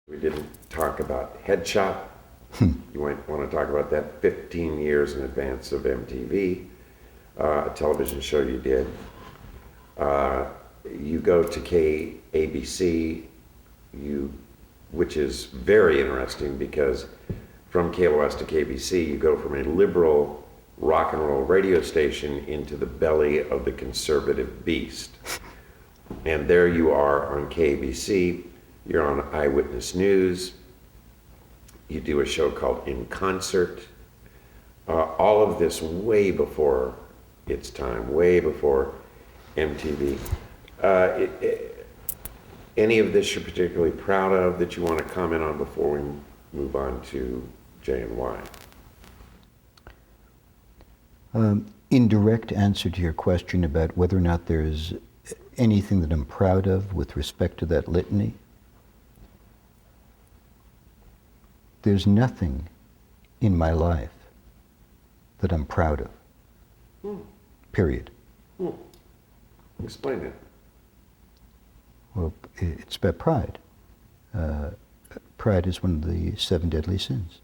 We didn't talk about HeadShop. You might want to talk about that 15 years in advance of MTV, a television show you did. You go to KABC, which is very interesting because from KLOS to KBC, you go from a liberal rock and roll radio station into the belly of the conservative beast. And there you are on KABC, you're on Eyewitness News, you do a show called In Concert, all of this way before its time, way before MTV. Any of this you're particularly proud of that you want to comment on before we move on to J&Y? In direct answer to your question about whether or not there's anything that I'm proud of with respect to that litany, there's nothing in my life that I'm proud of. Period. Explain it. Well, it's about pride. Pride is one of the 7 deadly sins.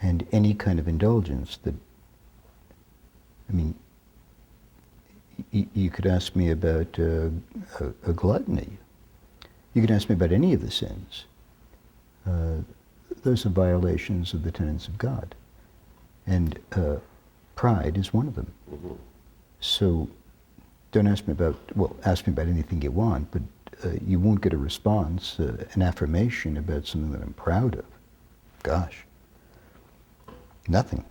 And any kind of indulgence that, I mean, you could ask me about a gluttony. You could ask me about any of the sins. Those are violations of the tenets of God. And pride is one of them. Mm-hmm. So don't ask me about, well, ask me about anything you want, but you won't get a response, an affirmation about something that I'm proud of. Gosh, nothing.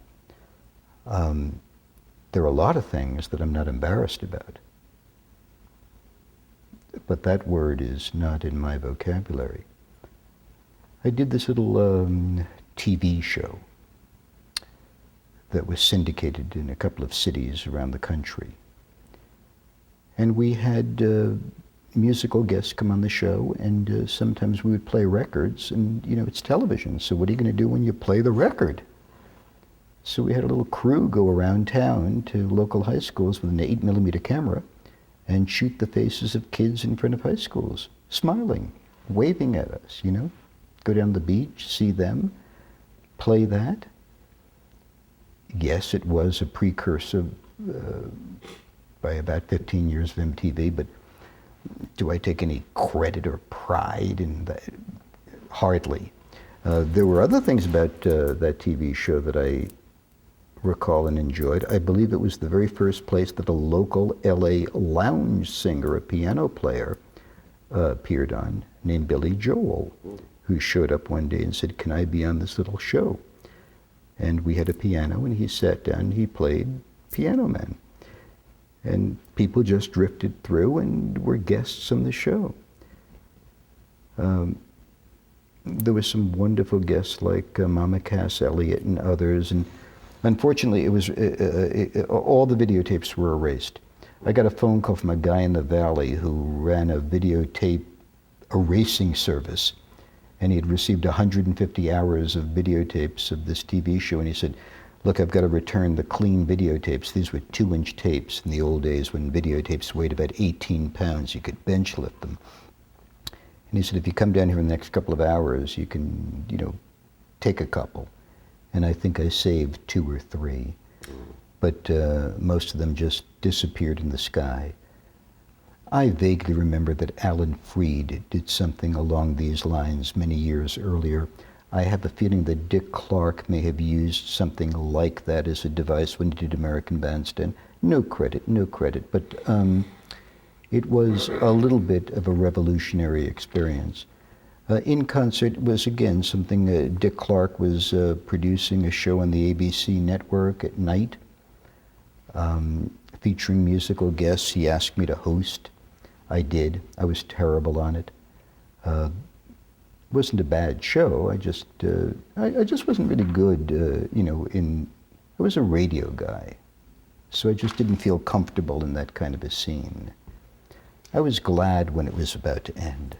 There are a lot of things that I'm not embarrassed about, but that word is not in my vocabulary. I did this little TV show that was syndicated in a couple of cities around the country. And we had musical guests come on the show, and sometimes we would play records, and you know, it's television, so what are you going to do when you play the record? So we had a little crew go around town to local high schools with an 8mm camera and shoot the faces of kids in front of high schools, smiling, waving at us, you know? Go down the beach, see them, play that. Yes, it was a precursor by about 15 years of MTV, but do I take any credit or pride in that? Hardly. There were other things about that TV show that I recall and enjoyed. I believe it was the very first place that a local LA lounge singer, a piano player, appeared on, named Billy Joel, who showed up one day and said, "Can I be on this little show?" And we had a piano, and he sat down and he played Piano Man. And people just drifted through and were guests on the show. There were some wonderful guests like Mama Cass Elliot and others, and unfortunately it was all the videotapes were erased. I got a phone call from a guy in the Valley who ran a videotape erasing service, and he had received 150 hours of videotapes of this TV show, and he said, "Look, I've got to return the clean videotapes." These were 2-inch tapes in the old days when videotapes weighed about 18 pounds. You could bench lift them. And he said, "If you come down here in the next couple of hours, you can, you know, take a couple." And I think I saved 2 or 3. But most of them just disappeared in the sky. I vaguely remember that Alan Freed did something along these lines many years earlier. I have a feeling that Dick Clark may have used something like that as a device when he did American Bandstand. No credit, but it was a little bit of a revolutionary experience. In Concert was, again, something Dick Clark was producing a show on the ABC network at night, featuring musical guests. He asked me to host. I did. I was terrible on it. It wasn't a bad show. I just wasn't really good, you know, I was a radio guy, so I just didn't feel comfortable in that kind of a scene. I was glad when it was about to end.